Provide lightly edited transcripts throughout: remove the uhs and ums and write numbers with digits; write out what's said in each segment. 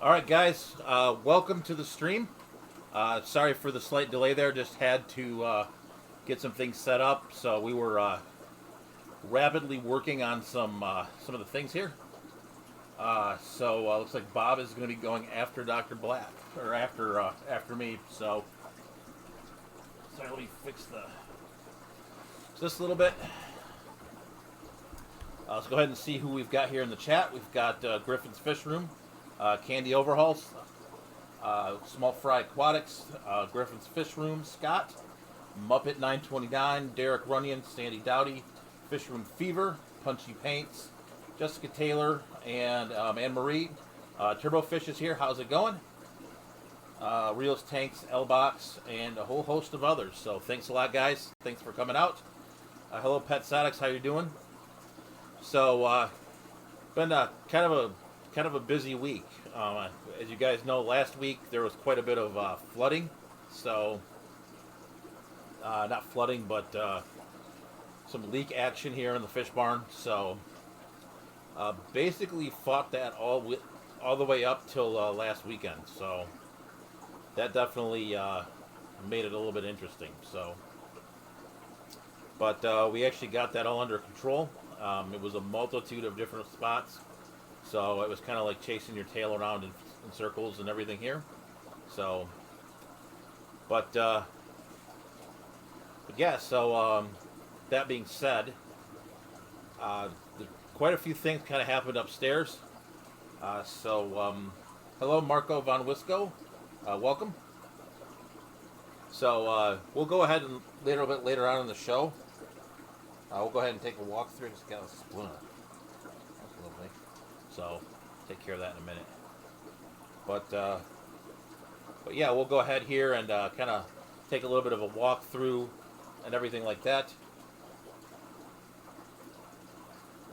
All right, guys, welcome to the stream. Sorry for the slight delay there. Just had to get some things set up. So we were rapidly working on some of the things here. So looks like Bob is going to be going after Dr. Black or after me. So sorry, let me fix this a little bit. Let's go ahead and see who we've got here in the chat. We've got Griffin's Fish Room, Candy Overhauls, Small Fry Aquatics, Griffin's Fish Room, Scott, Muppet 929, Derek Runyon, Sandy Dowdy, Fish Room Fever, Punchy Paints, Jessica Taylor, and Anne Marie. Turbo Fish is here. How's it going? Reels Tanks, L-Box, and a whole host of others. So thanks a lot, guys. Thanks for coming out. Hello, Pet Sadics. How you doing? So, been kind of a busy week. As you guys know, last week there was quite a bit of flooding. So, not flooding, but some leak action here in the fish barn. So, basically fought that all the way up till last weekend. So, that definitely made it a little bit interesting. So, but we actually got that all under control. It was a multitude of different spots, so it was kind of like chasing your tail around in circles and everything here. So, but yeah. So that being said, quite a few things kind of happened upstairs. So hello, Marco Von Wisco, welcome. So we'll go ahead and a little bit later on in the show. We'll go ahead and take a walk through. Just got a spoon. That's lovely. So, take care of that in a minute. But yeah, we'll go ahead here and kind of take a little bit of a walk through and everything like that.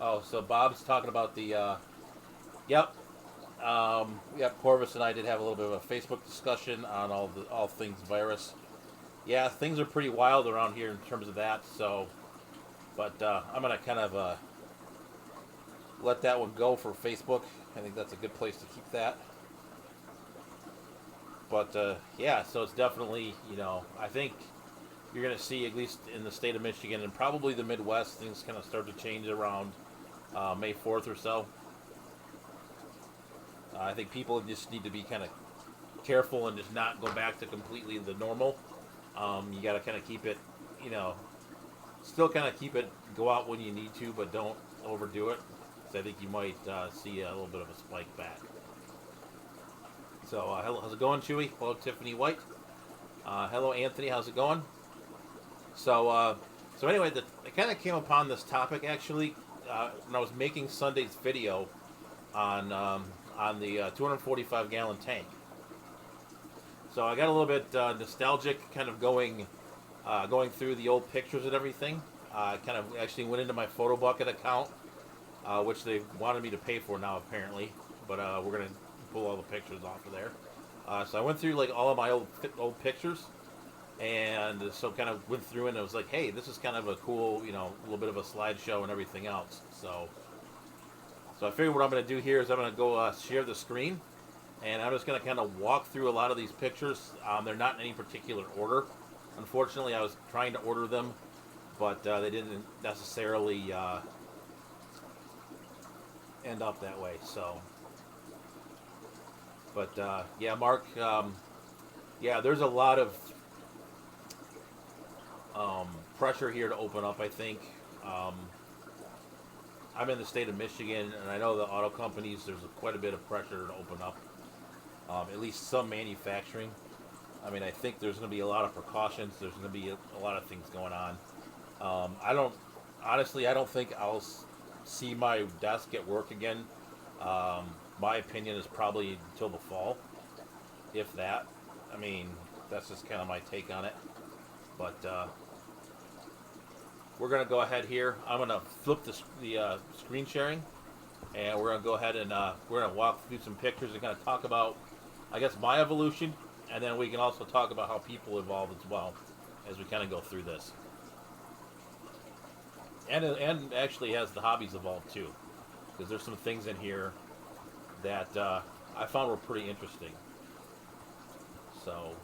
Oh, so Bob's talking about the. Yep. Yep. Corvus and I did have a little bit of a Facebook discussion on all things virus. Yeah, things are pretty wild around here in terms of that. So. But I'm going to kind of let that one go for Facebook. I think that's a good place to keep that. But yeah, so it's definitely, I think you're going to see, at least in the state of Michigan and probably the Midwest, things kind of start to change around May 4th or so. I think people just need to be kind of careful and just not go back to completely the normal. You got to kind of keep it, still kind of keep it, go out when you need to, but don't overdo it. So I think you might see a little bit of a spike back. So hello, how's it going, Chewy? Hello, Tiffany White. Hello, Anthony. How's it going? So anyway, I kind of came upon this topic actually when I was making Sunday's video on the 245 gallon tank. So I got a little bit nostalgic, kind of going through the old pictures and everything. I kind of actually went into my Photo Bucket account, which they wanted me to pay for now apparently, but we're gonna pull all the pictures off of there. So I went through like all of my old pictures, and so kind of went through and it was like, hey, this is kind of a cool, a little bit of a slideshow and everything else. So I figured what I'm gonna do here is I'm gonna go share the screen, and I'm just gonna kind of walk through a lot of these pictures. They're not in any particular order. Unfortunately, I was trying to order them, but they didn't necessarily end up that way. So, but yeah, Mark, yeah, there's a lot of pressure here to open up, I think. I'm in the state of Michigan, and I know the auto companies, there's quite a bit of pressure to open up, at least some manufacturing. I mean, I think there's going to be a lot of precautions. There's going to be a lot of things going on. I don't think I'll see my desk at work again. My opinion is probably until the fall, if that. I mean, that's just kind of my take on it. But we're going to go ahead here. I'm going to flip the screen sharing, and we're going to go ahead and we're going to walk through some pictures and kind of talk about, I guess, my evolution. And then we can also talk about how people evolve as well as we kind of go through this. And actually as the hobbies evolve too. Because there's some things in here that I found were pretty interesting. So,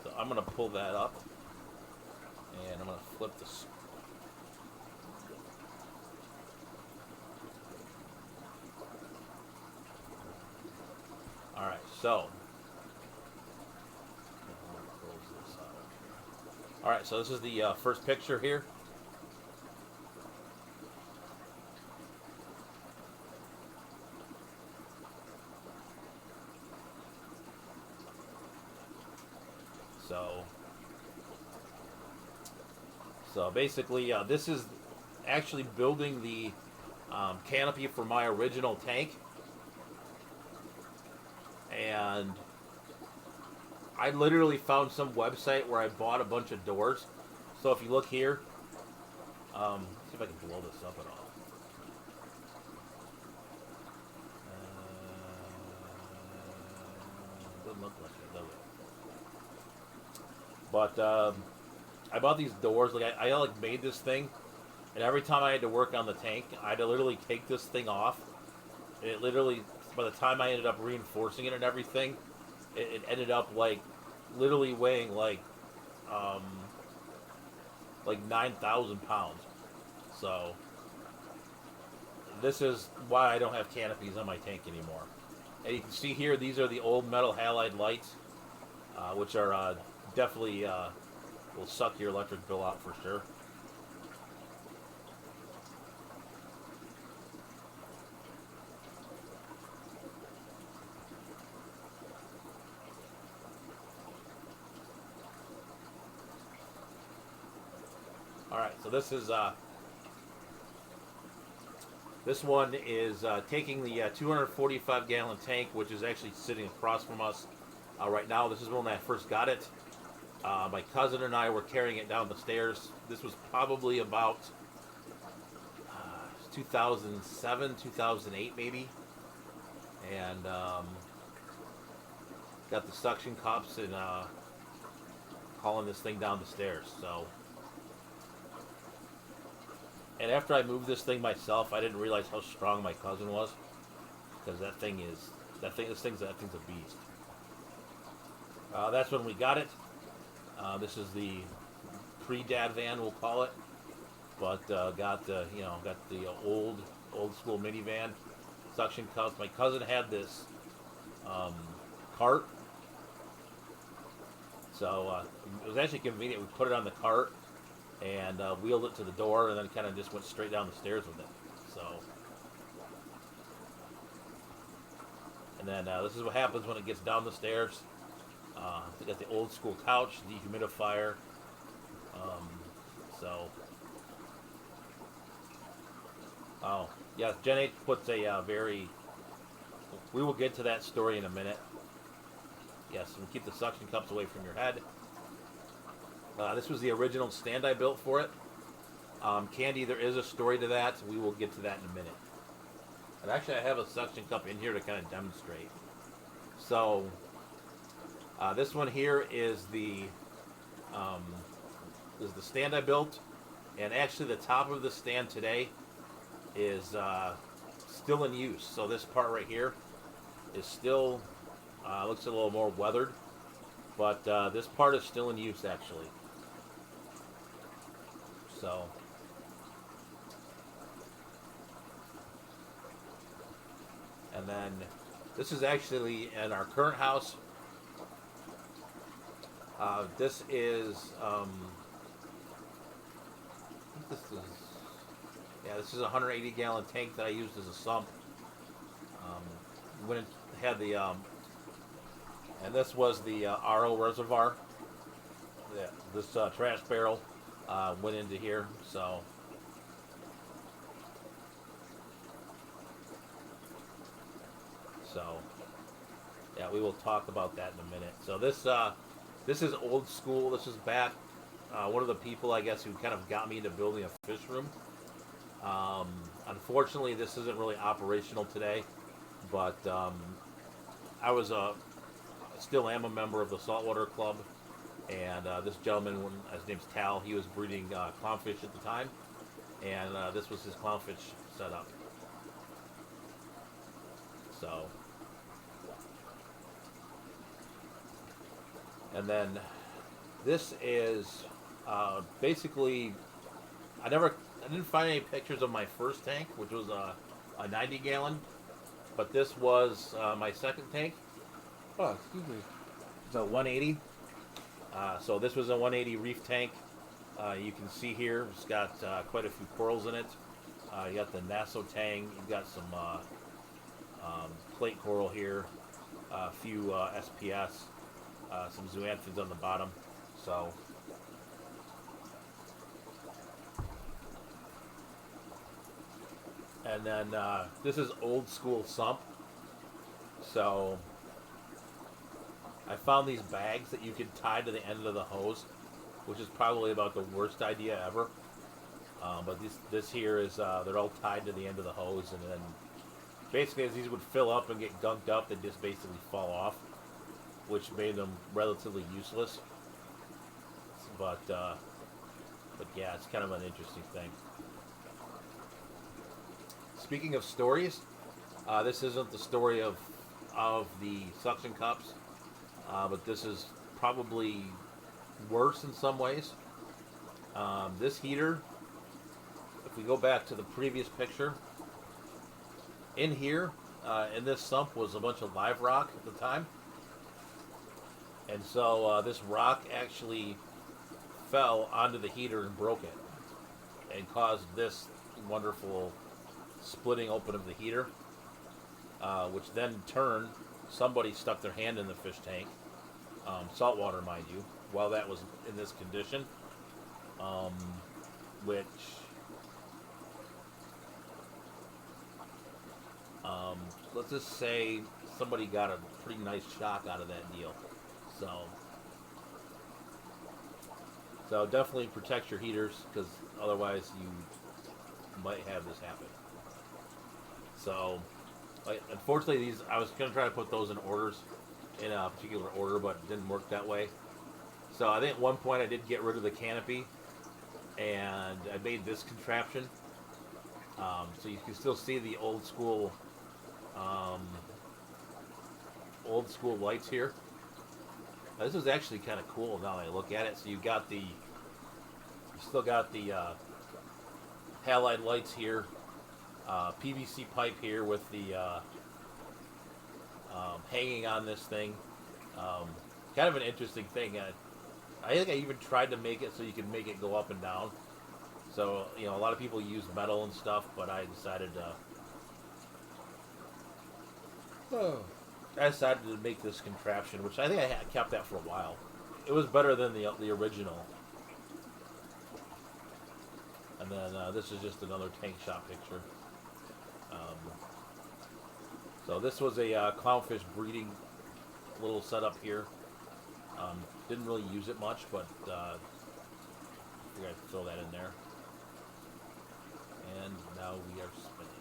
so I'm going to pull that up, and I'm going to flip this. All right, so close this out. All right, so this is the first picture here. So basically, this is actually building the canopy for my original tank, and I literally found some website where I bought a bunch of doors. So if you look here, see if I can blow this up at all. Doesn't look like it, does it? But I bought these doors. Like I like made this thing, and every time I had to work on the tank, I had to literally take this thing off. And it literally, by the time I ended up reinforcing it and everything, it ended up like literally weighing like 9,000 pounds. So this is why I don't have canopies on my tank anymore. And you can see here, these are the old metal halide lights, which are definitely will suck your electric bill out for sure. All right, so this is this one is taking the 245 gallon tank, which is actually sitting across from us right now. This is when I first got it. My cousin and I were carrying it down the stairs. This was probably about 2007, 2008 maybe. And got the suction cups and hauling this thing down the stairs. So, and after I moved this thing myself, I didn't realize how strong my cousin was, because this thing's a beast. That's when we got it. This is the pre-dad van, we'll call it, but got the old school minivan, suction cups. My cousin had this cart, so it was actually convenient. We put it on the cart and wheeled it to the door, and then kind of just went straight down the stairs with it. So, and then this is what happens when it gets down the stairs. We got the old school couch, dehumidifier. Oh yeah, Gen 8 puts a very. We will get to that story in a minute. Yes, and keep the suction cups away from your head. This was the original stand I built for it. Candy, there is a story to that. We will get to that in a minute. And actually, I have a suction cup in here to kind of demonstrate. So, this one here is the stand I built, and actually the top of the stand today is still in use. So this part right here is still looks a little more weathered, but this part is still in use actually. So, and then this is actually in our current house. This is this is a 180 gallon tank that I used as a sump. When it had the and this was the RO reservoir. Yeah, this trash barrel went into here. So yeah, we will talk about that in a minute. So this is old school. This is back. One of the people, I guess, who kind of got me into building a fish room. Unfortunately, this isn't really operational today, but I was still am a member of the Saltwater Club, and this gentleman, his name's Tal, he was breeding clownfish at the time, and this was his clownfish setup. So, and then this is basically I didn't find any pictures of my first tank, which was a 90 gallon, but this was my second tank. Oh, excuse me. It's a 180. So this was a 180 reef tank. You can see here it's got quite a few corals in it. You got the Nassau tang. You've got some plate coral here, a few SPS, some zoanthids on the bottom. So. And then this is old school sump. So I found these bags that you could tie to the end of the hose, which is probably about the worst idea ever. But this here is they're all tied to the end of the hose, and then basically as these would fill up and get gunked up, they just basically fall off, which made them relatively useless. But yeah, it's kind of an interesting thing. Speaking of stories, this isn't the story of the suction cups, but this is probably worse in some ways. This heater, if we go back to the previous picture, in here, in this sump was a bunch of live rock at the time. And so this rock actually fell onto the heater and broke it and caused this wonderful splitting open of the heater, which then in turn somebody stuck their hand in the fish tank, saltwater mind you, while that was in this condition, which let's just say somebody got a pretty nice shock out of that deal. So definitely protect your heaters, because otherwise you might have this happen. So, unfortunately, these I was going to try to put those in orders, in a particular order, but it didn't work that way. So I think at one point I did get rid of the canopy, and I made this contraption. So you can still see the old school lights here. Now, this is actually kind of cool now that I look at it. So you still got the halide lights here. PVC pipe here with the hanging on this thing. Kind of an interesting thing. I think I even tried to make it so you could make it go up and down. So, a lot of people use metal and stuff, but I decided to make this contraption, which I think I kept that for a while. It was better than the original. And then this is just another tank shop picture. So this was a clownfish breeding little setup here. Didn't really use it much, but I figured I'd throw that in there. And now we are spinning.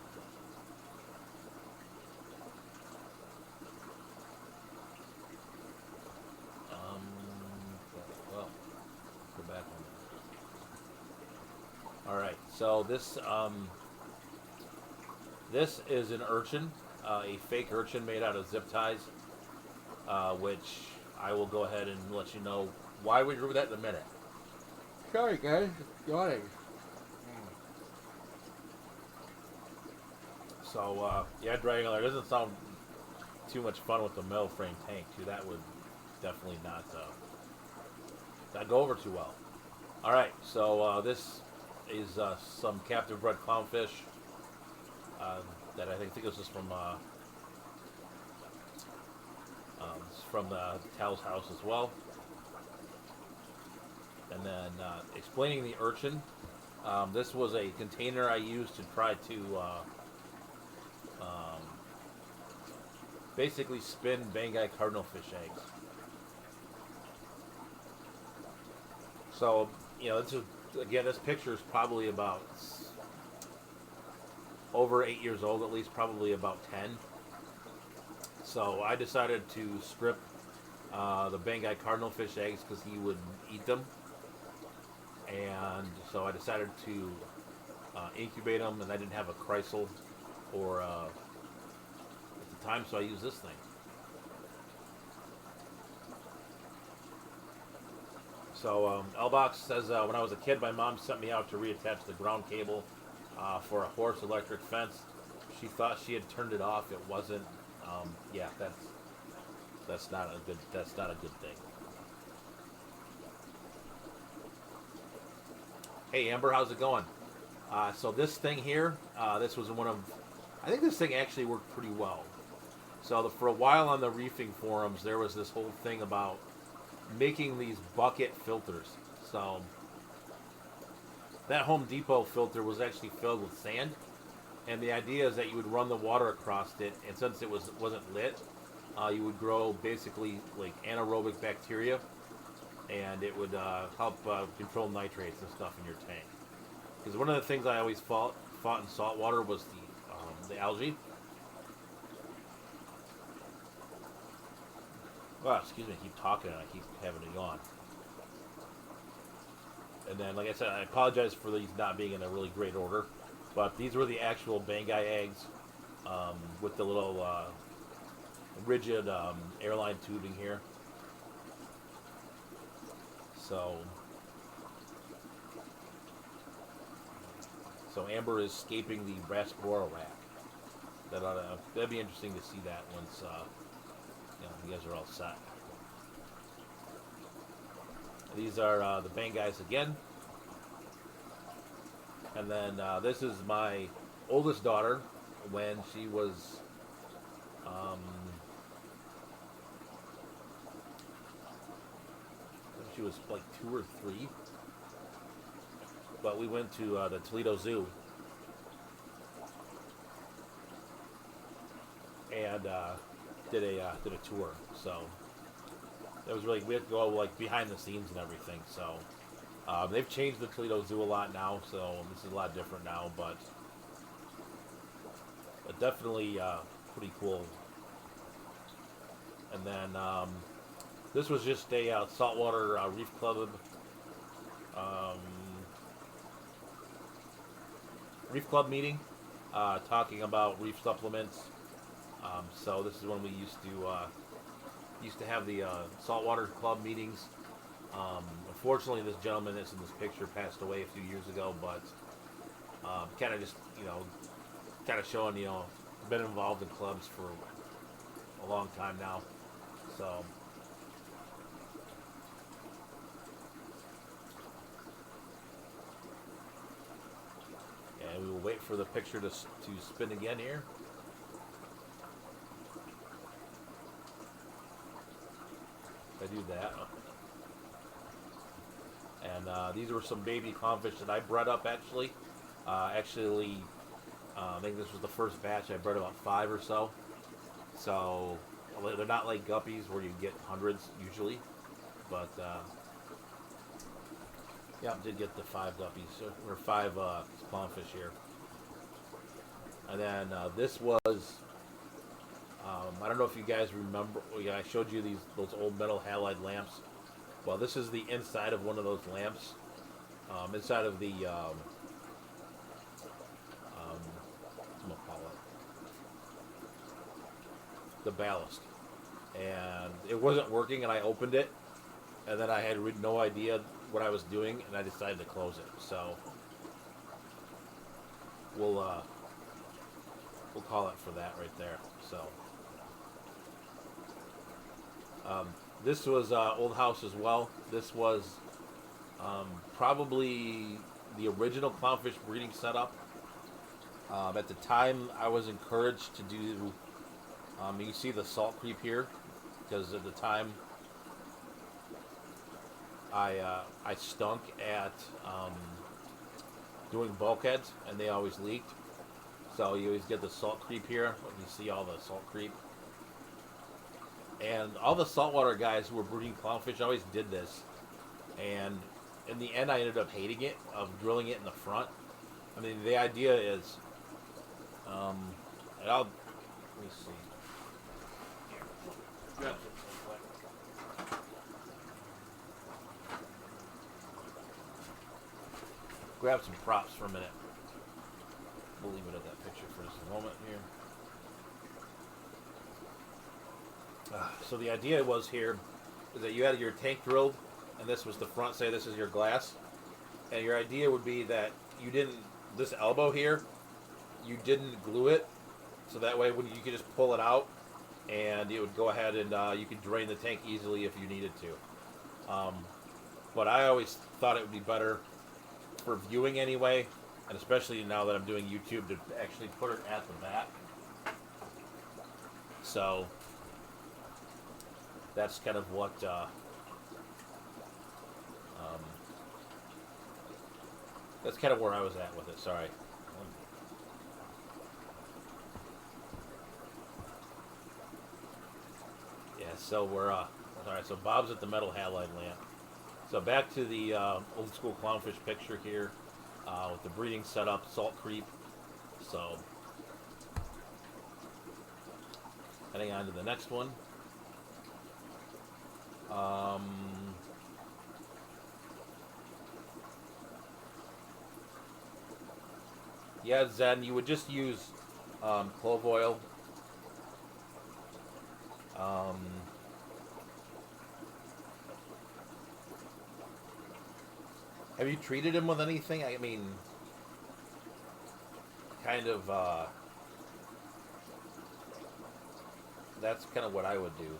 Well, go back on that. All right, so this is an urchin, a fake urchin made out of zip ties, which I will go ahead and let you know why we drew that in a minute. Sorry guys, it's yawning. So yeah, dragging on there doesn't sound too much fun with the metal frame tank too. That would definitely not go over too well. All right, so this is some captive bred clownfish that I think this is from the Tal's house as well. And then explaining the urchin, this was a container I used to try to basically spin Banggai cardinalfish eggs. So, this picture is probably about over 8 years old, at least probably about 10. So I decided to strip the Banggai cardinalfish eggs because he would eat them. And so I decided to incubate them, and I didn't have a chrysal or at the the time, so I use this thing. So Lbox says, when I was a kid, my mom sent me out to reattach the ground cable for a horse electric fence. She thought she had turned it off. It wasn't. Yeah, that's not a good thing. Hey Amber, how's it going? So this thing here, this was one of, I think this thing actually worked pretty well. So for a while on the reefing forums, there was this whole thing about making these bucket filters. So that Home Depot filter was actually filled with sand, and the idea is that you would run the water across it, and since it wasn't lit, you would grow basically like anaerobic bacteria, and it would help control nitrates and stuff in your tank. Because one of the things I always fought in salt water was the algae. Oh, excuse me, I keep talking and I keep having to yawn. And then, like I said, I apologize for these not being in a really great order, but these were the actual Bangai eggs with the little rigid airline tubing here. So Amber is scaping the Rasbora rack. That'd be interesting to see that once you guys are all set. These are the Bangais again. And then this is my oldest daughter when she was like 2 or 3. But we went to the Toledo Zoo and did a tour. So that was really, we had to go like behind the scenes and everything. So they've changed the Toledo Zoo a lot now, so this is a lot different now, but definitely pretty cool. And then this was just a saltwater reef club meeting, talking about reef supplements. So this is when we used to have the saltwater club meetings. Unfortunately, this gentleman that's in this picture passed away a few years ago, but kind of just kind of showing been involved in clubs for a long time now. So. And we will wait for the picture to spin again here. If I do that. And these were some baby clownfish that I bred up actually. I think this was the first batch. I bred about 5 or so. So they're not like guppies where you get hundreds usually. But yeah, did get the 5 guppies, or 5 clownfish here. And then this was, I don't know if you guys remember, I showed you those old metal halide lamps. Well, this is the inside of one of those lamps, inside of the, what's gonna call it, the ballast. And it wasn't working, and I opened it, and then I had no idea what I was doing, and I decided to close it. So we'll call it for that right there. So this was old house as well. This was probably the original clownfish breeding setup. At the time, I was encouraged to do. You can see the salt creep here, because at the time I stunk at doing bulkheads, and they always leaked. So you always get the salt creep here. You see all the salt creep. And all the saltwater guys who were breeding clownfish always did this. And in the end, I ended up hating it, of drilling it in the front. I mean, the idea is, let me see. Here, grab some props for a minute. We'll leave it at that picture for just a moment here. So the idea was here is that you had your tank drilled, and this was the front. Say this is your glass, and your idea would be that you didn't this elbow here, you didn't glue it, so that way when you could just pull it out, and it would go ahead and you could drain the tank easily if you needed to. But I always thought it would be better for viewing anyway, and especially now that I'm doing YouTube, to actually put it at the back. So that's kind of what that's kind of where I was at with it. Sorry. Yeah. So we're all right. So Bob's at the metal halide lamp. So back to the old school clownfish picture here with the breeding setup, salt creep. So heading on to the next one. Yeah, Zen, you would just use clove oil. Have you treated him with anything? I mean, kind of, that's kind of what I would do,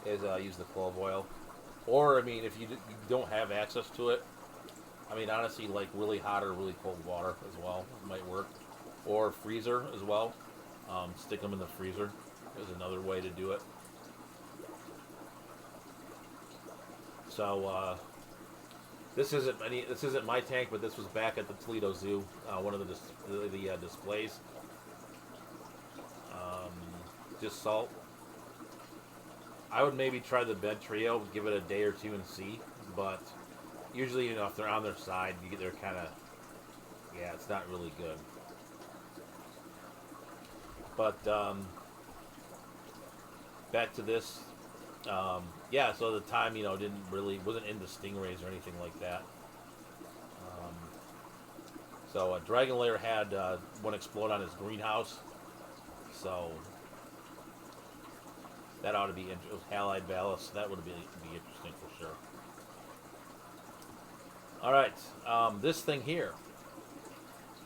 is use the clove oil. Or, I mean, if you don't have access to it, I mean, honestly, like really hot or really cold water as well might work. Or freezer as well. Stick them in the freezer is another way to do it. So, this isn't my tank, but this was back at the Toledo Zoo, one of the displays. Just salt. I would maybe try the bed trio, give it a day or two and see, but usually, you know, if they're on their side, they're kind of, yeah, it's not really good. But back to this, yeah. So the time, you know, wasn't into stingrays or anything like that. So Dragon Lair had one explode on his greenhouse, so that ought to be it was halide ballast. That would be interesting for sure. All right, this thing here.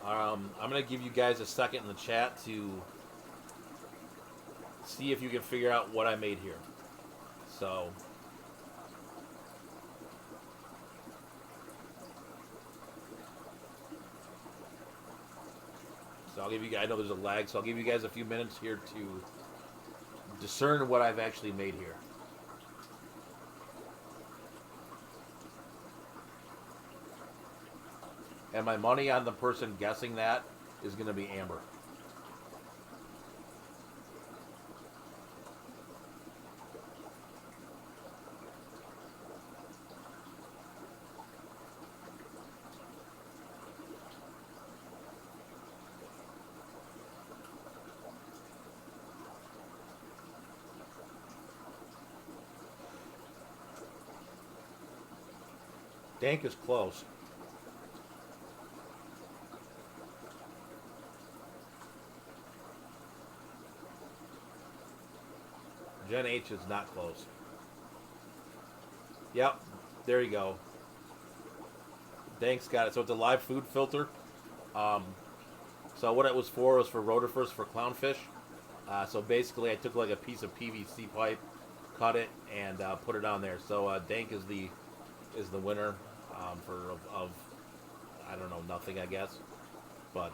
I'm gonna give you guys a second in the chat to see if you can figure out what I made here. So. So I'll give you guys, I know there's a lag, so I'll give you guys a few minutes here to discern what I've actually made here. And my money on the person guessing that is going to be Amber. Dank is close. Gen H is not close. Yep, there you go. Dank's got it. So it's a live food filter. So what it was for rotifers for clownfish. So basically I took like a piece of PVC pipe, cut it, and put it on there. So Dank is the winner of I don't know, nothing, I guess. But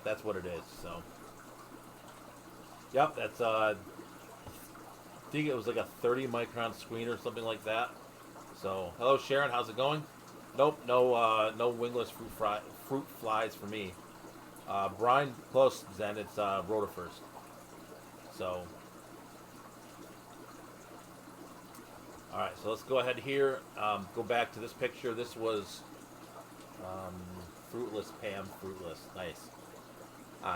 that's what it is. So yep, that's I think it was like a 30 micron screen or something like that. So hello Sharon, how's it going? Nope, no wingless fruit flies for me. Brian, close Zen, it's rotifers. So alright, so let's go ahead here. Go back to this picture. This was fruitless Pam, fruitless. Nice.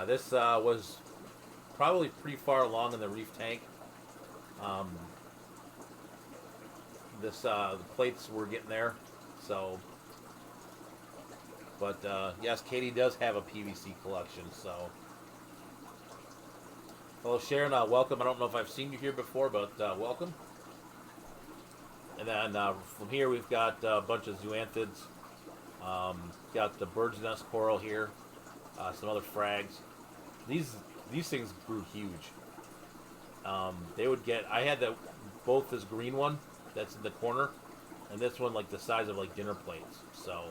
This was probably pretty far along in the reef tank. The plates were getting there. So, but yes, Katie does have a PVC collection. So, Hello, Sharon. Welcome. I don't know if I've seen you here before, but welcome. And then from here, we've got a bunch of zoanthids. Got the bird's nest coral here. Some other frags. These these things grew huge. They would get. I had both this green one that's in the corner, and this one like the size of like dinner plates. So,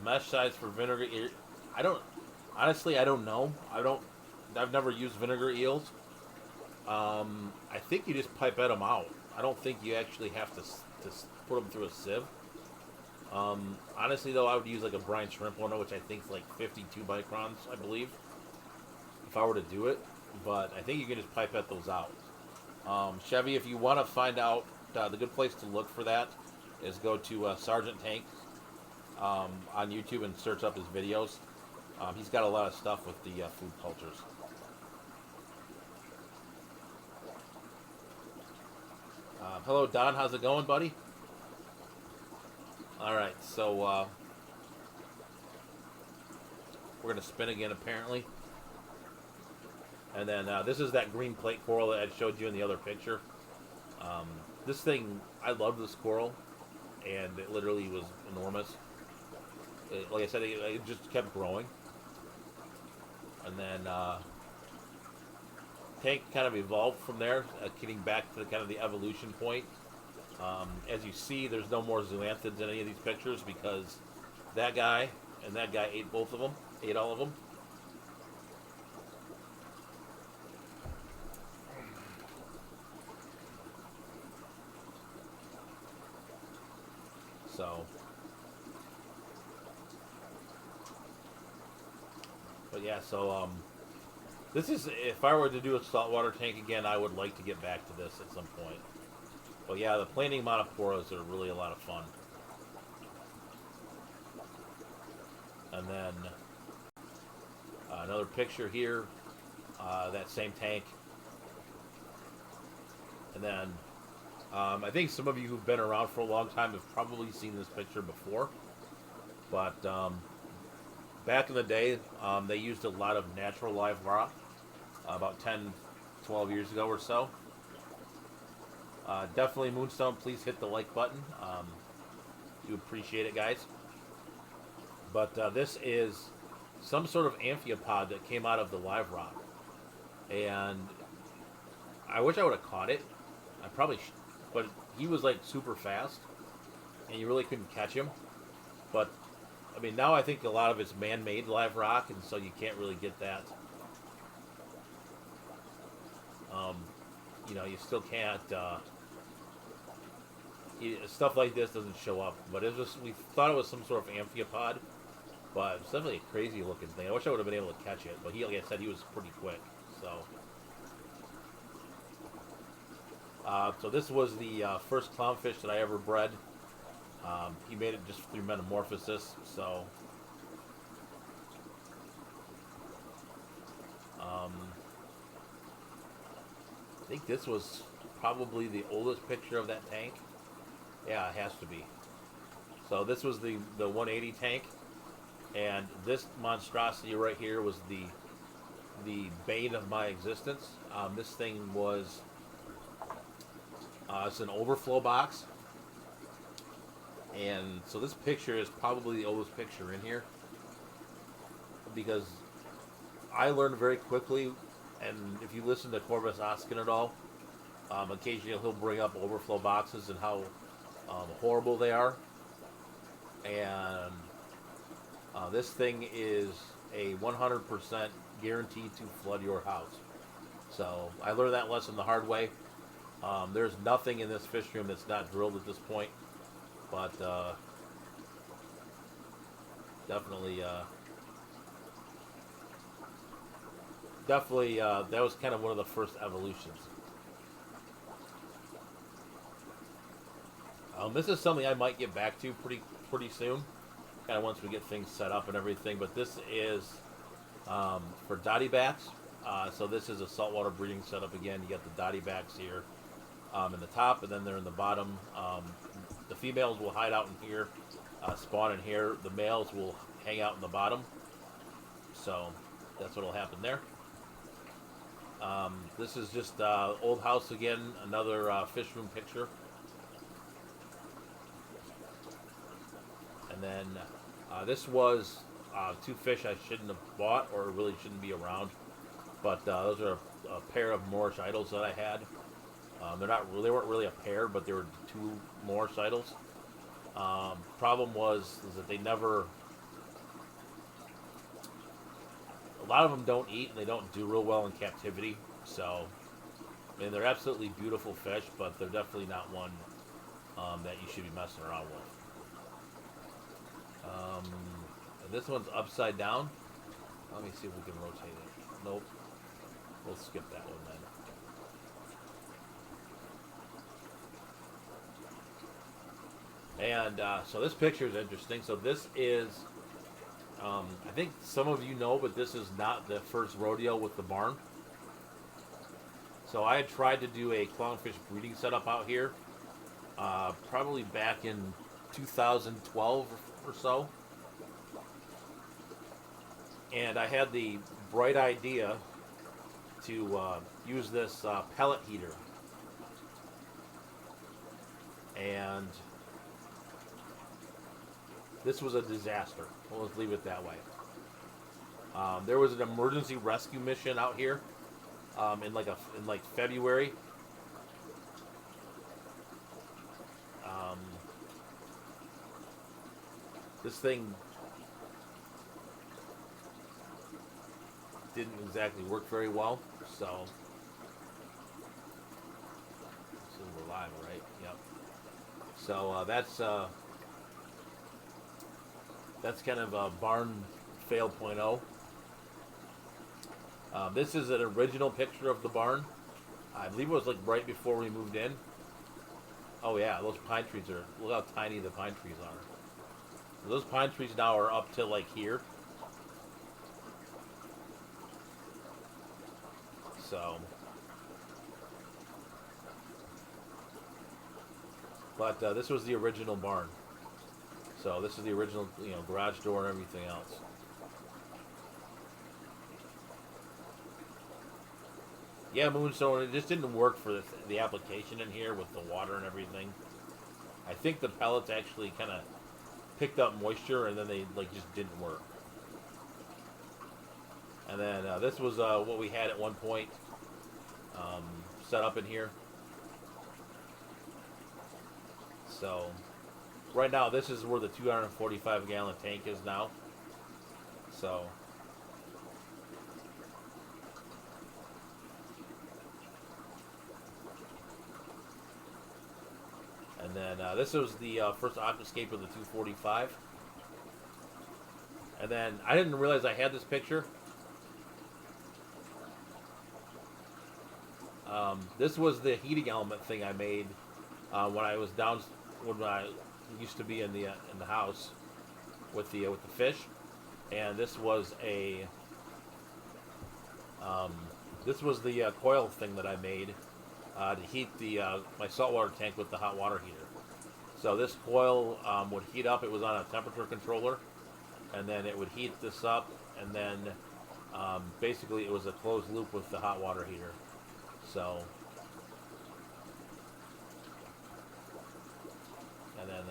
mesh size for vinegar. I don't honestly. I don't know. I've never used vinegar eels. I think you just pipette them out. I don't think you actually have to put them through a sieve. Honestly, though, I would use like a brine shrimp one, which I think is like 52 microns, I believe, if I were to do it. But I think you can just pipette those out. Chevy, if you want to find out, the good place to look for that is go to Sergeant Tank on YouTube and search up his videos. He's got a lot of stuff with the food cultures. Hello, Don. How's it going, buddy? All right, so we're gonna spin again, apparently. And then this is that green plate coral that I showed you in the other picture. This thing, I love this coral, and it literally was enormous. Like I said, it just kept growing. And then Tank kind of evolved from there, getting back to kind of the evolution point. As you see, there's no more zoanthids in any of these pictures because that guy and that guy ate both of them, ate all of them. So, but yeah, so this is, if I were to do a saltwater tank again, I would like to get back to this at some point. But yeah, the planing monoporas are really a lot of fun. And then another picture here, that same tank. And then I think some of you who've been around for a long time have probably seen this picture before. But back in the day, they used a lot of natural live rock, about 10, 12 years ago or so. Definitely, Moonstone, please hit the like button. Do appreciate it, guys. But this is some sort of amphipod that came out of the live rock. And I wish I would have caught it. I probably but he was like super fast, and you really couldn't catch him. But, I mean, now I think a lot of it's man-made live rock, and so you can't really get that. You still can't... stuff like this doesn't show up, but we thought it was some sort of amphipod, but it's definitely a crazy looking thing. I wish I would have been able to catch it, but like I said, he was pretty quick. So this was the first clownfish that I ever bred. He made it just through metamorphosis. So I think this was probably the oldest picture of that tank. Yeah, it has to be. So this was the 180 tank, and this monstrosity right here was the bane of my existence. This thing was it's an overflow box, and so this picture is probably the oldest picture in here because I learned very quickly, and if you listen to Corvus Oskin at all, occasionally he'll bring up overflow boxes and how horrible they are. And this thing is a 100% guaranteed to flood your house. So I learned that lesson the hard way. There's nothing in this fish room that's not drilled at this point, but definitely that was kind of one of the first evolutions. This is something I might get back to pretty soon, kind of once we get things set up and everything. But this is for dotty bats. So this is a saltwater breeding setup again. You got the dotty bats here in the top, and then they're in the bottom. The females will hide out in here, spawn in here. The males will hang out in the bottom. So that's what'll happen there. This is just old house again, another fish room picture. And then this was two fish I shouldn't have bought or really shouldn't be around. But those are a pair of Moorish idols that I had. They weren't really a pair, but they were two Moorish idols. Problem is that they never. A lot of them don't eat and they don't do real well in captivity. So, I mean, they're absolutely beautiful fish, but they're definitely not one that you should be messing around with. And this one's upside down. Let me see if we can rotate it. Nope. We'll skip that one then. And so this picture is interesting. So this is, I think some of you know, but this is not the first rodeo with the barn. So I had tried to do a clownfish breeding setup out here, probably back in 2012 or so. And I had the bright idea to use this pellet heater. And this was a disaster. Well, let's leave it that way. There was an emergency rescue mission out here in like February. This thing didn't exactly work very well, so we're live, right? Yep. So that's kind of a barn fail 0.0. This is an original picture of the barn. I believe it was like right before we moved in. Oh yeah, those pine trees look how tiny the pine trees are. Those pine trees now are up to like here. So, but this was the original barn. So this is the original, garage door and everything else. Yeah, Moonstone, it just didn't work for the application in here with the water and everything. I think the pellets actually kind of picked up moisture and then they just didn't work. And then this was what we had at one point set up in here. So right now this is where the 245 gallon tank is now. So and then this was the first aquascape of the 245. And then I didn't realize I had this picture. This was the heating element thing I made when I was down when I used to be in the house with the fish, and this was the coil thing that I made to heat my saltwater tank with the hot water heater. So this coil would heat up. It was on a temperature controller, and then it would heat this up, and then basically it was a closed loop with the hot water heater. So, and then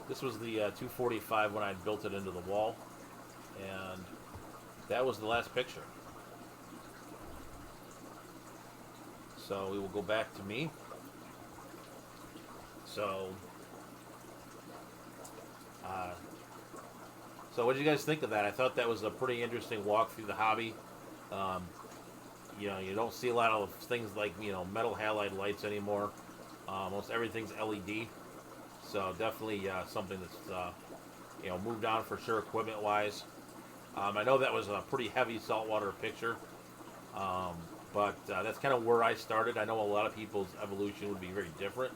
this was the 245 when I built it into the wall, and that was the last picture. So we will go back to me. So what did you guys think of that? I thought that was a pretty interesting walk through the hobby. You don't see a lot of things like, metal halide lights anymore. Most everything's LED. So definitely something that's, moved on for sure equipment-wise. I know that was a pretty heavy saltwater picture. But that's kind of where I started. I know a lot of people's evolution would be very different.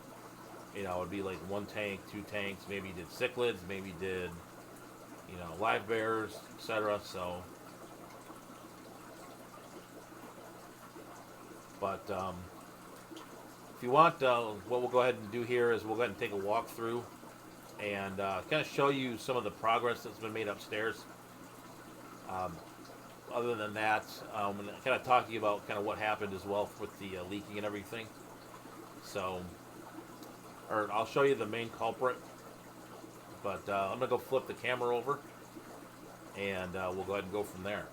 It would be like one tank, two tanks, maybe did cichlids, maybe did, live bears, etc. So, but if you want, what we'll go ahead and do here is we'll go ahead and take a walk through and kind of show you some of the progress that's been made upstairs. Other than that, and I kind of talk to you about kind of what happened as well with the leaking and everything. So, or I'll show you the main culprit, but I'm gonna go flip the camera over, and we'll go ahead and go from there.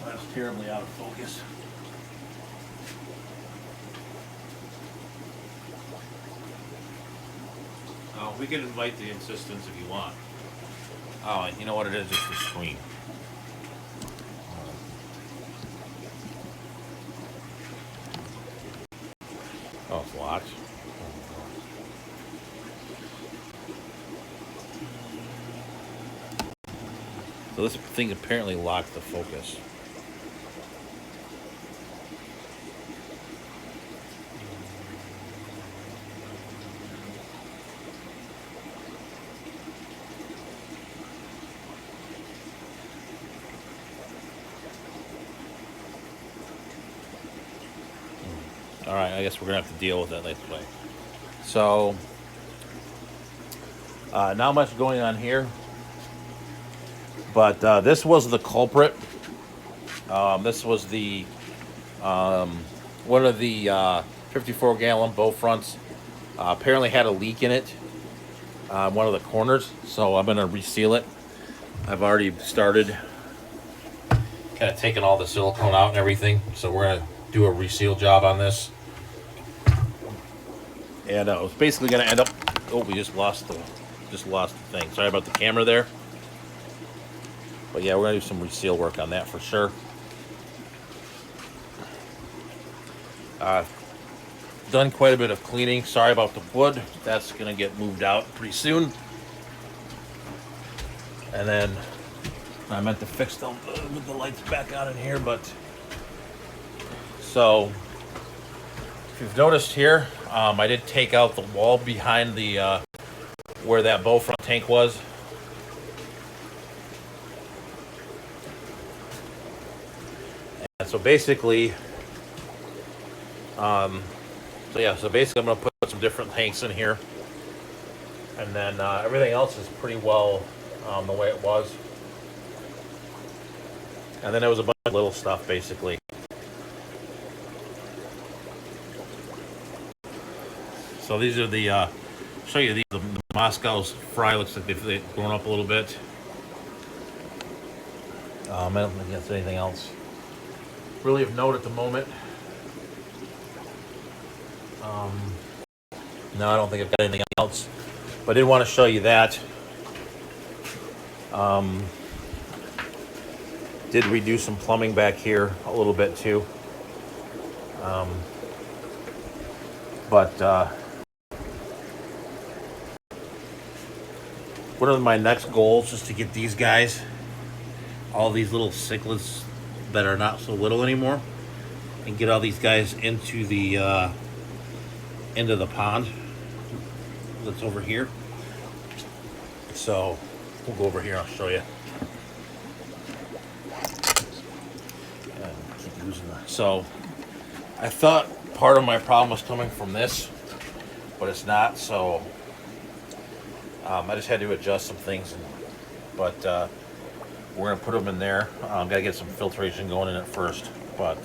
That's terribly out of focus. Oh, we can invite the insistence if you want. Oh, you know what it is? It's the screen. Oh, it's locked. So this thing apparently locked the focus. All right, I guess we're gonna have to deal with that later. So, not much going on here, but this was the culprit. This was the one of the 54-gallon bow fronts. Apparently had a leak in it, one of the corners. So I'm gonna reseal it. I've already started, kind of taking all the silicone out and everything. So we're gonna do a reseal job on this. And it was basically going to end up. Oh, we just lost the thing. Sorry about the camera there. But yeah, we're going to do some reseal work on that for sure. Done quite a bit of cleaning. Sorry about the wood. That's going to get moved out pretty soon. And then I meant to fix them with the lights back on in here, but so. If you've noticed here, I did take out the wall behind the where that bow front tank was. And so basically, so basically I'm going to put some different tanks in here. And then everything else is pretty well the way it was. And then there was a bunch of little stuff basically. So these are the, show you these, the Moscow's fry. Looks like they've grown up a little bit. I don't think that's anything else really of note at the moment. No, I don't think I've got anything else. But I did want to show you that. Did redo some plumbing back here a little bit too. One of my next goals is to get these guys, all these little cichlids that are not so little anymore, and get all these guys into the pond that's over here. So we'll go over here. I'll show you. Keep using that. So I thought part of my problem was coming from this, but it's not. So I just had to adjust some things, but we're gonna put them in there. Gotta get some filtration going in it first, but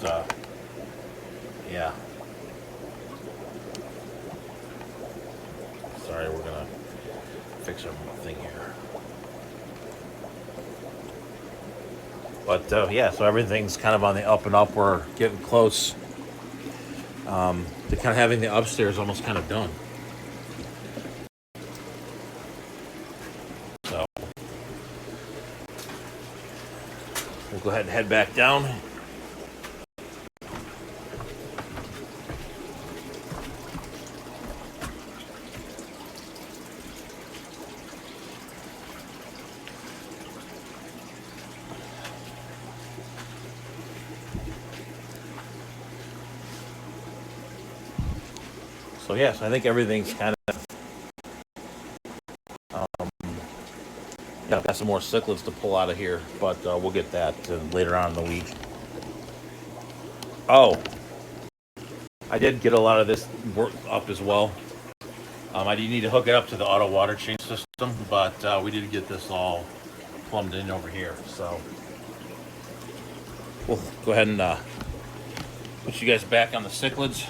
yeah. Sorry, we're gonna fix our thing here. But yeah, so everything's kind of on the up and up. We're getting close to kind of having the upstairs almost kind of done. We'll go ahead and head back down. So yes, I think everything's kind of. Got some more cichlids to pull out of here, but we'll get that later on in the week. Oh, I did get a lot of this work up as well. I do need to hook it up to the auto water change system, but we did get this all plumbed in over here. So we'll go ahead and put you guys back on the cichlids.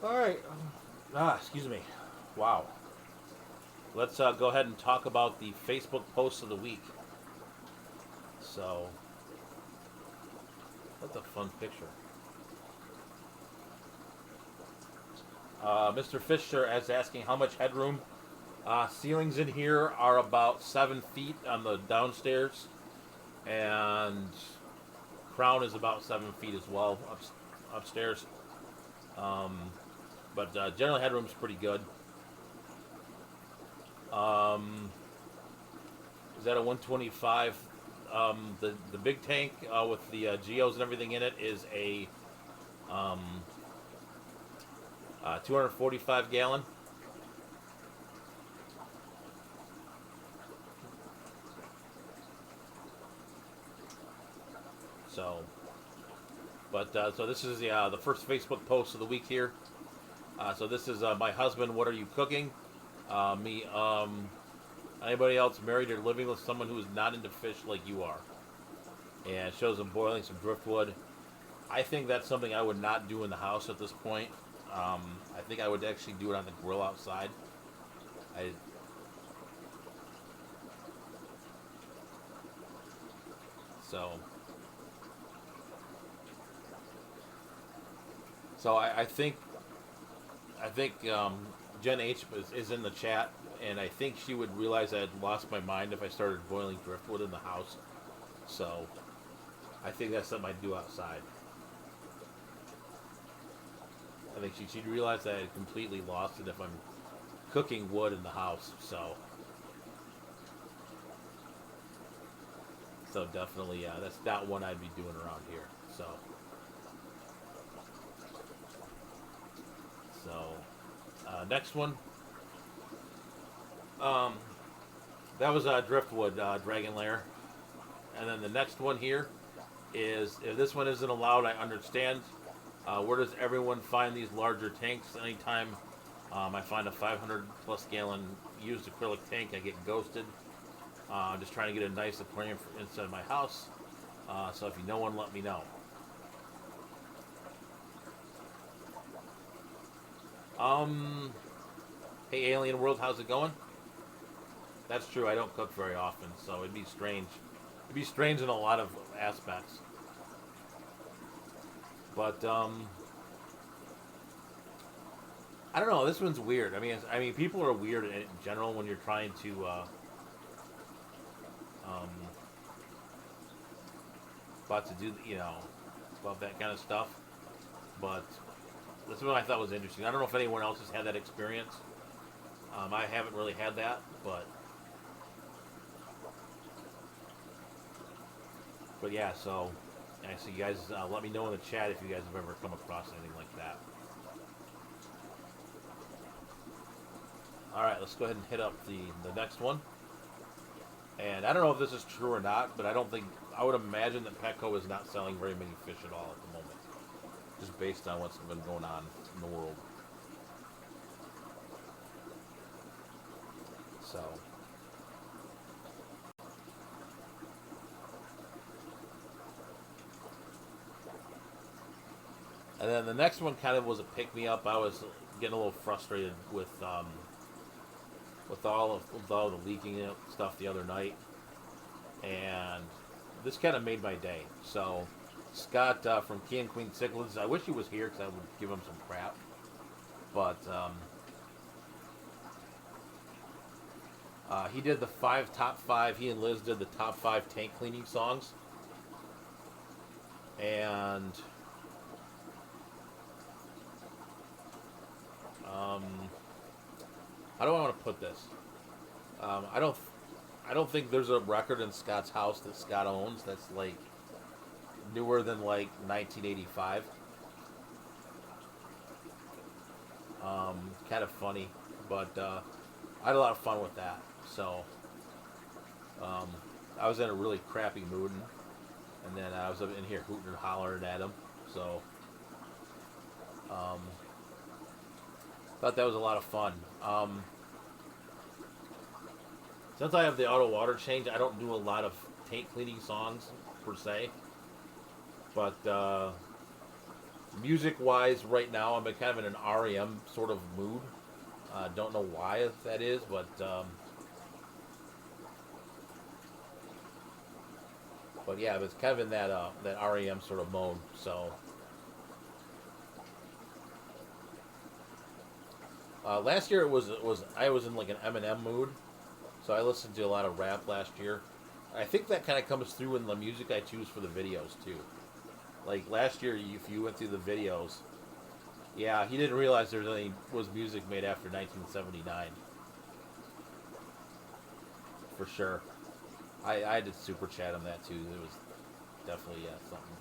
All right. Excuse me. Wow. Let's go ahead and talk about the Facebook post of the week. So, that's a fun picture. Mr. Fisher is asking how much headroom. Ceilings in here are about 7 feet on the downstairs, and crown is about 7 feet as well upstairs. But generally headroom's pretty good. Is that a 125? The big tank with the geos and everything in it is a 245 gallon. So, but so this is the first Facebook post of the week here. So this is my husband. What are you cooking? Me. Anybody else married or living with someone who is not into fish like you are? And it shows him boiling some driftwood. I think that's something I would not do in the house at this point. I think I would actually do it on the grill outside. So I think Jen H is in the chat, and I think she would realize I had lost my mind if I started boiling driftwood in the house. So I think that's something I'd do outside. I think she'd realize that I had completely lost it if I'm cooking wood in the house. So definitely, that's not one I'd be doing around here. So next one. That was driftwood dragon lair, and then the next one here is, if this one isn't allowed, I understand. Where does everyone find these larger tanks? Anytime I find a 500 plus gallon used acrylic tank, I get ghosted. I'm just trying to get a nice aquarium inside my house. So if you know one, let me know. Hey Alien World, how's it going? That's true, I don't cook very often, so it'd be strange. It'd be strange in a lot of aspects. But, I don't know, this one's weird. I mean, people are weird in general when you're trying to, about to do, about that kind of stuff. But this one I thought was interesting. I don't know if anyone else has had that experience. I haven't really had that, but yeah. So, actually, you guys, let me know in the chat if you guys have ever come across anything like that. All right, let's go ahead and hit up the next one. And I don't know if this is true or not, but I would imagine that Petco is not selling very many fish at all at the moment, just based on what's been going on in the world. So, and then the next one kind of was a pick-me-up. I was getting a little frustrated with with all the leaking stuff the other night, and this kind of made my day. So Scott from King and Queen Cichlids, I wish he was here because I would give him some crap, but he did the top five. He and Liz did the top 5 tank cleaning songs, and how do I want to put this? I don't think there's a record in Scott's house that Scott owns that's like newer than like 1985. Kind of funny, but I had a lot of fun with that. So I was in a really crappy mood, and then I was up in here hooting and hollering at him. So thought that was a lot of fun. Since I have the auto water change, I don't do a lot of tank cleaning songs per se. But music-wise, right now, I'm kind of in an REM sort of mood. Don't know why that is, but yeah, it's kind of in that REM sort of mode. So last year I was in like an Eminem mood. So I listened to a lot of rap last year. I think that kind of comes through in the music I choose for the videos too. Like last year, if you went through the videos, yeah, he didn't realize was music made after 1979. For sure. I did super chat on that too. It was definitely something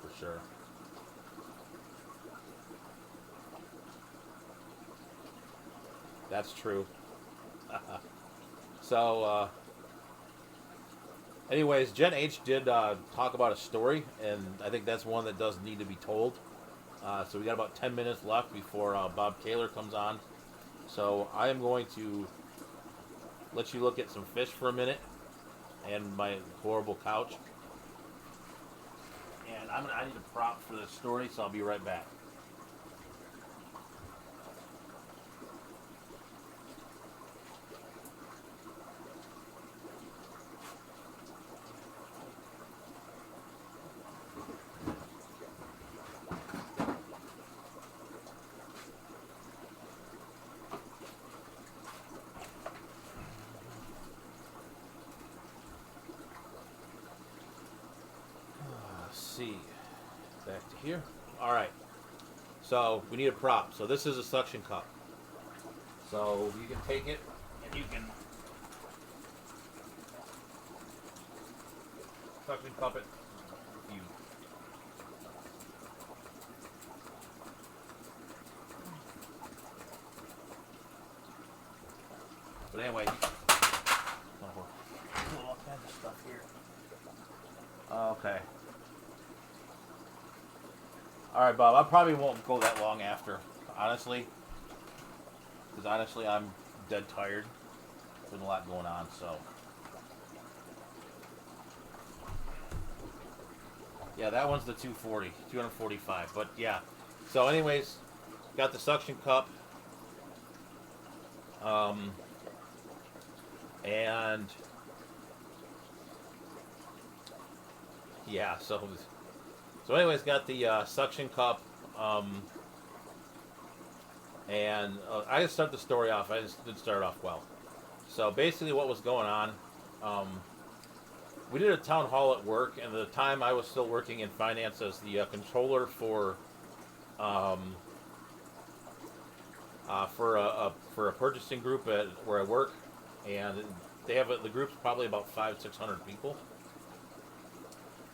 for sure. That's true. So, anyways, Jen H did talk about a story, and I think that's one that does need to be told. So we got about 10 minutes left before Bob Taylor comes on. So I am going to let you look at some fish for a minute and my horrible couch. And I need a prop for this story, so I'll be right back. See, back to here. All right, so we need a prop. So this is a suction cup. So you can take it and you can suction cup it. But anyway, all kinds of stuff here. Okay. Alright, Bob, I probably won't go that long after, honestly. Because honestly, I'm dead tired. There's been a lot going on, so. Yeah, that one's the 245. But yeah. So anyways, got the suction cup. And yeah, so anyways, got the suction cup, and I just start the story off. I just didn't start off well. So basically, what was going on? We did a town hall at work, and at the time I was still working in finance as the controller for a purchasing group where I work, and they have the group's probably about 500-600 people.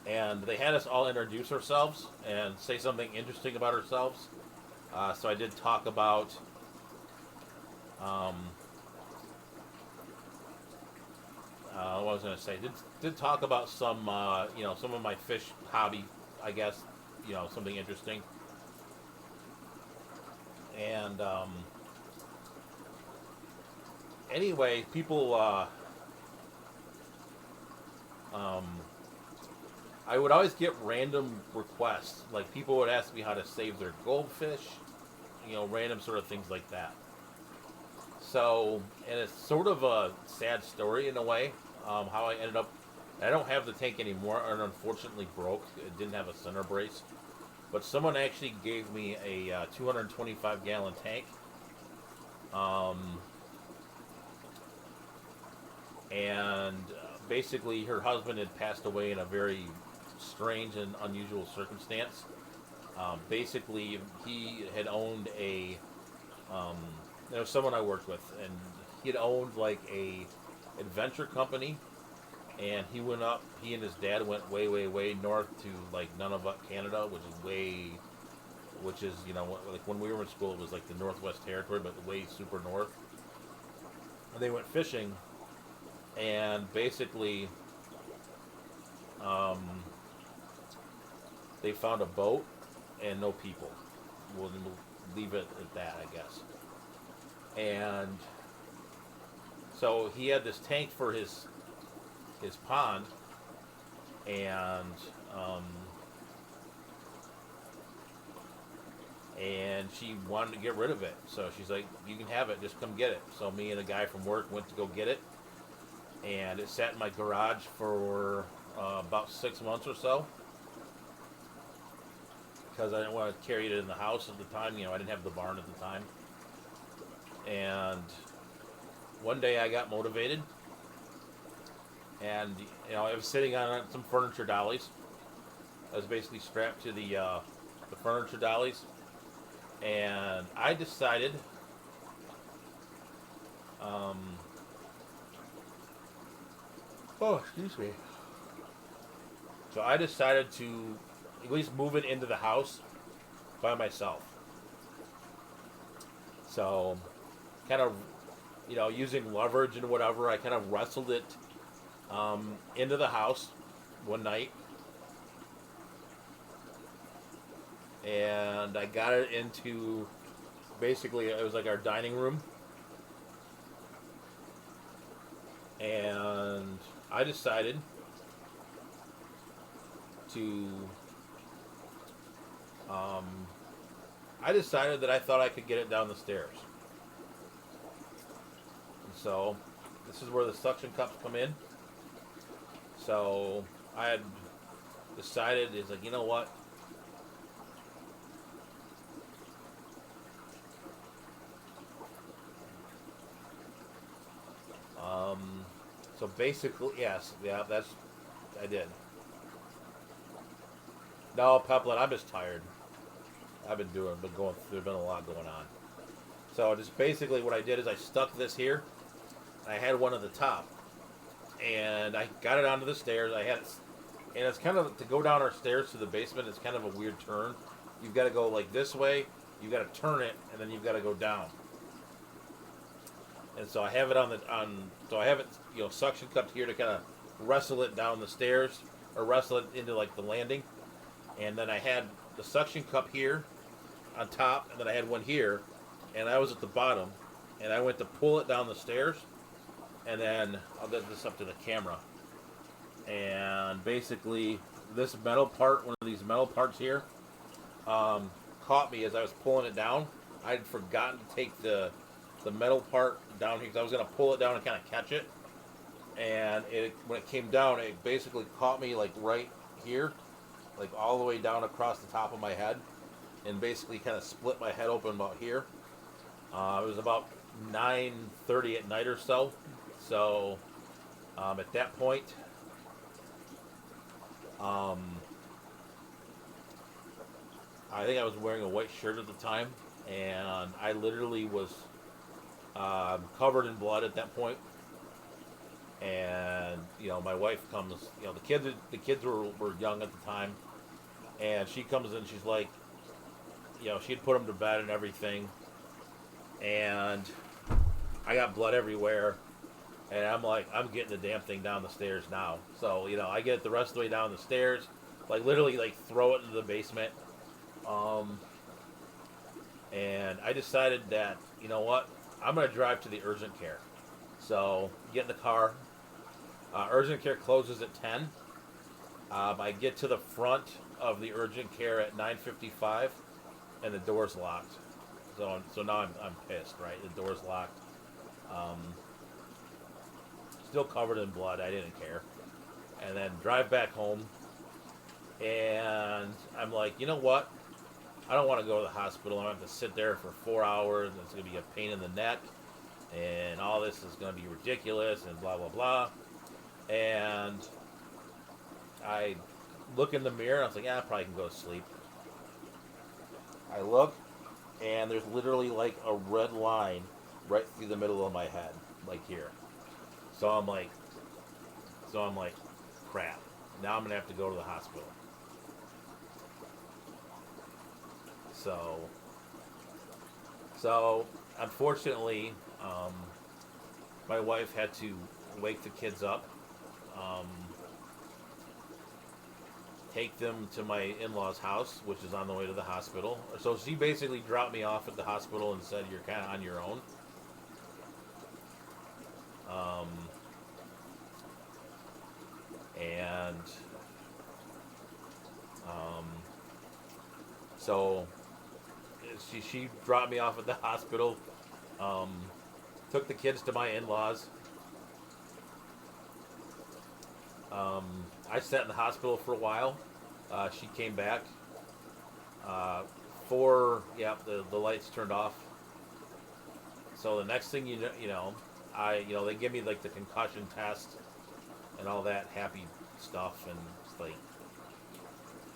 And they had us all introduce ourselves and say something interesting about ourselves. So I did talk about what I was going to say. Did talk about some some of my fish hobby, I guess, something interesting. And anyway, people I would always get random requests. Like, people would ask me how to save their goldfish, random sort of things like that. So, and it's sort of a sad story in a way, how I ended up. I don't have the tank anymore, and unfortunately broke. It didn't have a center brace, but someone actually gave me a 225 gallon tank, um, and basically her husband had passed away in a very strange and unusual circumstance. Basically, he had owned um, there was someone I worked with, and he had owned like a adventure company, and he went up. He and his dad went way, way, way north to like Nunavut, Canada, which is like when we were in school, it was like the Northwest Territory, but way super north. And they went fishing, and basically, um, they found a boat and no people. We'll leave it at that, I guess. And so he had this tank for his pond, and um, and she wanted to get rid of it. So she's like, "You can have it. Just come get it." So me and a guy from work went to go get it, and it sat in my garage for about 6 months or so because I didn't want to carry it in the house at the time. I didn't have the barn at the time. And one day I got motivated, and I was sitting on some furniture dollies. I was basically strapped to the furniture dollies, and I decided, oh, excuse me. So I decided to at least move it into the house by myself. So, kind of, using leverage and whatever, I kind of wrestled it into the house one night, and I got it into, basically it was like our dining room, and I decided to that I thought I could get it down the stairs. And so this is where the suction cups come in. So I had decided, is like, you know what? So basically, yes, yeah, I did. No, Peplin, I'm just tired. There's been a lot going on. So just basically what I did is I stuck this here. I had one at the top, and I got it onto the stairs. And it's kind of, to go down our stairs to the basement, it's kind of a weird turn. You've got to go like this way, you've got to turn it, and then you've got to go down. And so I have it suction cupped here to kind of wrestle it down the stairs, or wrestle it into like the landing. And then I had the suction cup here on top, and then I had one here, and I was at the bottom, and I went to pull it down the stairs, and then I'll get this up to the camera. And basically, this metal part, one of these metal parts here, caught me as I was pulling it down. I had forgotten to take the metal part down here because I was going to pull it down and kind of catch it. And when it came down, it basically caught me like right here, like all the way down across the top of my head, and basically kind of split my head open about here. It was about 9:30 at night or so. So at that point, I think I was wearing a white shirt at the time, and I literally was covered in blood at that point. And my wife comes. The kids were young at the time, and she comes in. She's like, she had put them to bed and everything, and I got blood everywhere, and I'm like, I'm getting the damn thing down the stairs now. So I get it the rest of the way down the stairs, like literally like throw it into the basement, and I decided that what, I'm gonna drive to the urgent care. So get in the car. Urgent care closes at 10. I get to the front of the urgent care at 9:55, and the door's locked. So now I'm pissed, right? The door's locked. Um, Still covered in blood. I didn't care. And then drive back home. And I'm like, you know what? I don't want to go to the hospital. I'm going to have to sit there for 4 hours. And it's going to be a pain in the neck. And all this is going to be ridiculous and blah, blah, blah. And I look in the mirror. And I was like, yeah, I probably can go to sleep. I look. And there's literally like a red line right through the middle of my head. Like here. So I'm like, crap. Now I'm going to have to go to the hospital. So unfortunately, my wife had to wake the kids up, take them to my in-laws' house, which is on the way to the hospital. So she basically dropped me off at the hospital and said, you're kind of on your own. And so she dropped me off at the hospital, took the kids to my in-laws. I sat in the hospital for a while. She came back. The lights turned off. So the next thing you know, they give me like the concussion test and all that happy stuff, and it's like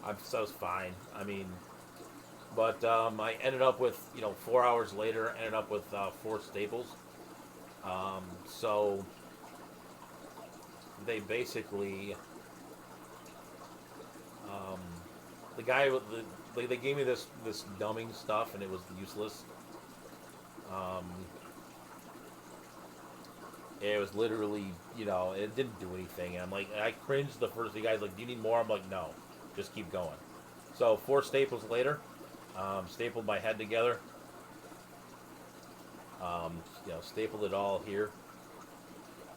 I was fine. I mean, but I ended up with 4 hours later, ended up with 4 staples. So they basically the guy with they gave me this numbing stuff, and it was useless. It was literally, it didn't do anything. And I'm like, I cringed the first. The guy's like, do you need more? I'm like, no, just keep going. So 4 staples later, stapled my head together. Stapled it all here.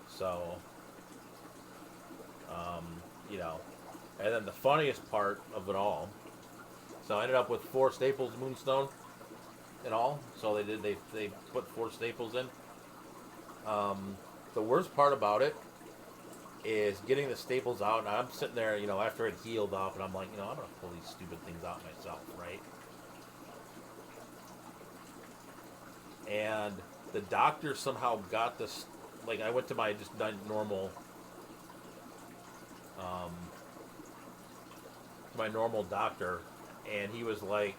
So, and then the funniest part of it all. So I ended up with 4 staples, Moonstone, and all. So they put 4 staples in. The worst part about it is getting the staples out, and I'm sitting there, after it healed up, and I'm like, I'm gonna pull these stupid things out myself, right? And the doctor somehow got this. Like, I went to my just normal, my normal doctor, and he was like,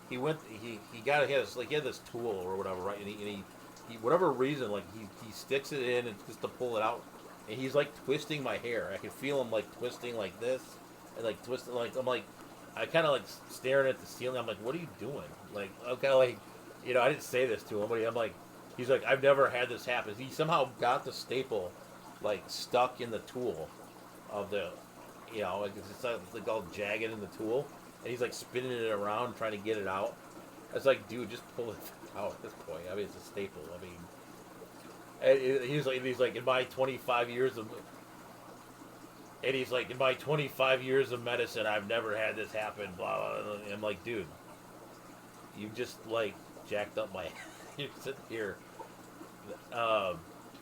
he had this tool or whatever, right? And he whatever reason, like he sticks it in and just to pull it out, and he's like twisting my hair. I can feel him like twisting like this, and like twisting like I'm like, I kind of like staring at the ceiling. I'm like, what are you doing? Like, I'm kind of like, I didn't say this to him, but I'm like, he's like, I've never had this happen. He somehow got the staple like stuck in the tool of the, it's like all jagged in the tool, and he's like spinning it around trying to get it out. I was like, dude, just pull it out at this point. I mean, it's a staple. I mean, and he's like, in my 25 years of, and he's like, in my 25 years of medicine, I've never had this happen. Blah blah. And I'm like, dude, you just like jacked up my. You're sitting here,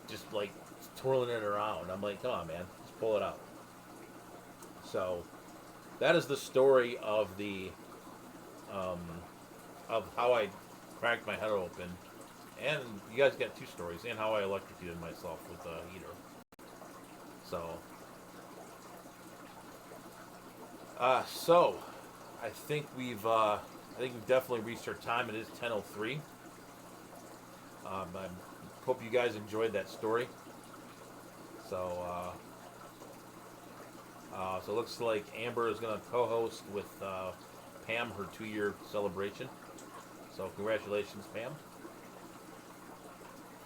just like twirling it around. I'm like, come on, man, just pull it out. So, that is the story of the. Of how I cracked my head open, and you guys got 2 stories, and how I electrocuted myself with a heater. So I think we've definitely reached our time. It is 10:03. I hope you guys enjoyed that story. So it looks like Amber is going to co-host with Pam her 2-year celebration. So congratulations, Pam.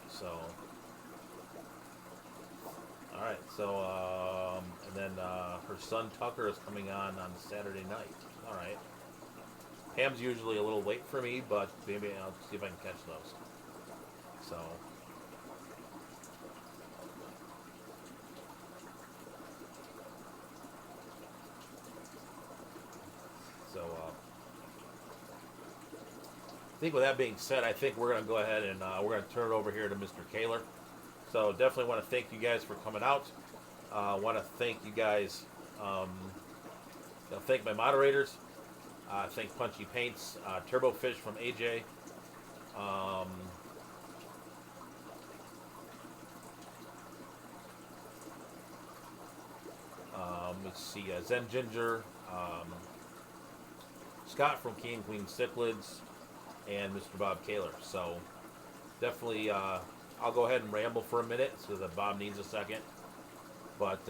So, all right. So, and then her son Tucker is coming on Saturday night. All right. Pam's usually a little late for me, but maybe I'll see if I can catch those. So. think with that being said, I think we're going to go ahead and we're going to turn it over here to Mr. Kaler. So definitely want to thank you guys for coming out. Want to thank you guys. Thank my moderators. Thank Punchy Paints, Turbo Fish from AJ. Let's see, Zen Ginger, Scott from King and Queen Cichlids, and Mr. Bob Kaler. So definitely, I'll go ahead and ramble for a minute so that Bob needs a second. But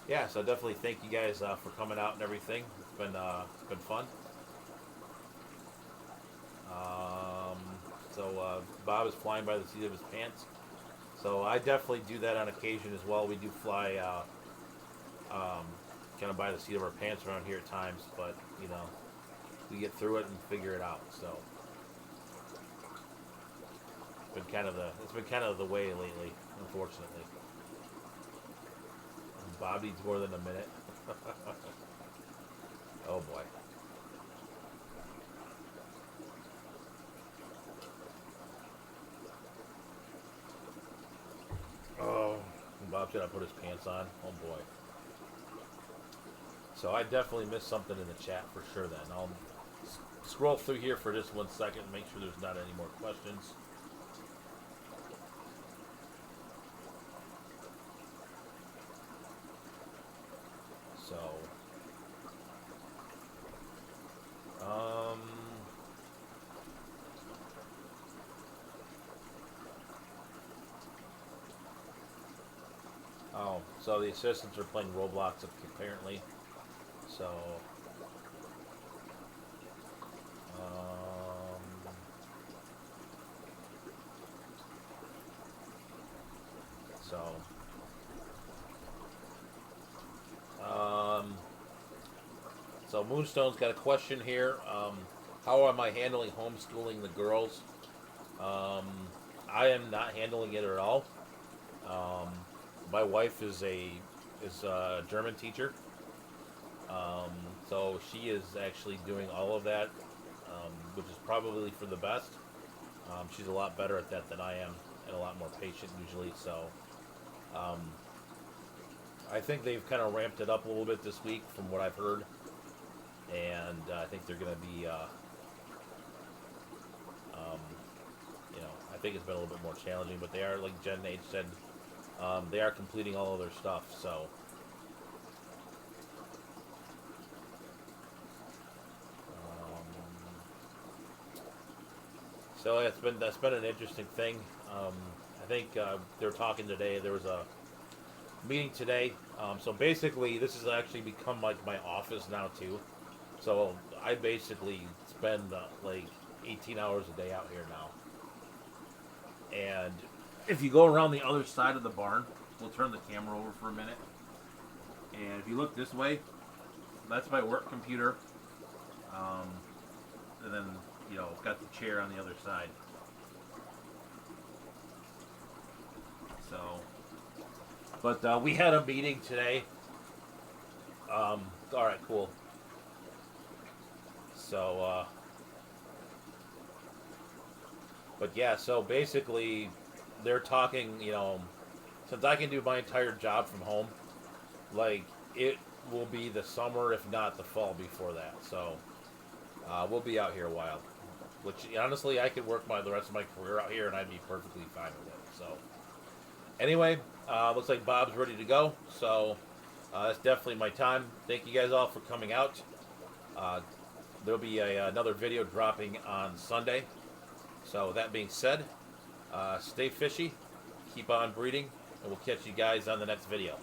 yeah, so definitely thank you guys for coming out and everything. It's been fun. So Bob is flying by the seat of his pants. So I definitely do that on occasion as well. We do fly kind of by the seat of our pants around here at times, but you know, we get through it and figure it out. So it's been kind of the way lately, unfortunately. And Bob needs more than a minute. Oh boy. Oh, Bob's gonna put his pants on. Oh boy. So I definitely missed something in the chat for sure then. I'll scroll through here for just 1 second and make sure there's not any more questions. So, oh, so the assistants are playing Roblox apparently. So, so Moonstone's got a question here. How am I handling homeschooling the girls? I am not handling it at all. My wife is a German teacher. So she is actually doing all of that, which is probably for the best. She's a lot better at that than I am, and a lot more patient usually. So I think they've kind of ramped it up a little bit this week from what I've heard, and I think they're going to be, you know, I think it's been a little bit more challenging, but they are, like Jen H said, they are completing all of their stuff. So. So that's been an interesting thing. I think they were talking today. There was a meeting today. So basically, this has actually become like my office now too. So I basically spend like 18 hours a day out here now. And if you go around the other side of the barn, we'll turn the camera over for a minute. And if you look this way, that's my work computer. And then, you know, got the chair on the other side. So, but we had a meeting today. All right, cool. So, but yeah, so basically, they're talking, you know, since I can do my entire job from home, like, it will be the summer, if not the fall before that. So, we'll be out here a while. Which, honestly, I could work the rest of my career out here, and I'd be perfectly fine with it. So, anyway, looks like Bob's ready to go. So, that's definitely my time. Thank you guys all for coming out. There'll be another video dropping on Sunday. So, that being said, stay fishy, keep on breeding, and we'll catch you guys on the next video.